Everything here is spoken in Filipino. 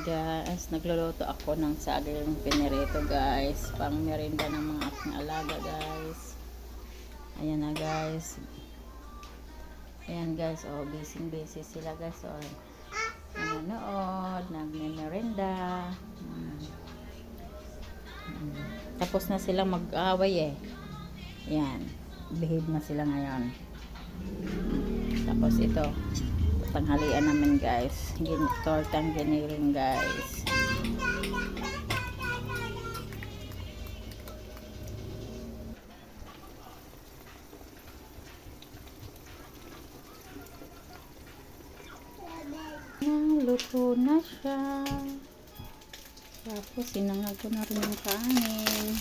guys, nagluluto ako ng saging pinirito guys, pang merienda ng mga aking alaga guys. Ayan na guys. Ayan guys, oh, busy sila guys, oh. Nanonood, nagme-merienda. Tapos na silang mag-away eh. Ayan, behave na sila ngayon. Tapos ito, tanghalian namin guys, tortang giniling guys. Luto na siya. Tapos sinangag ko na rin yung kanin.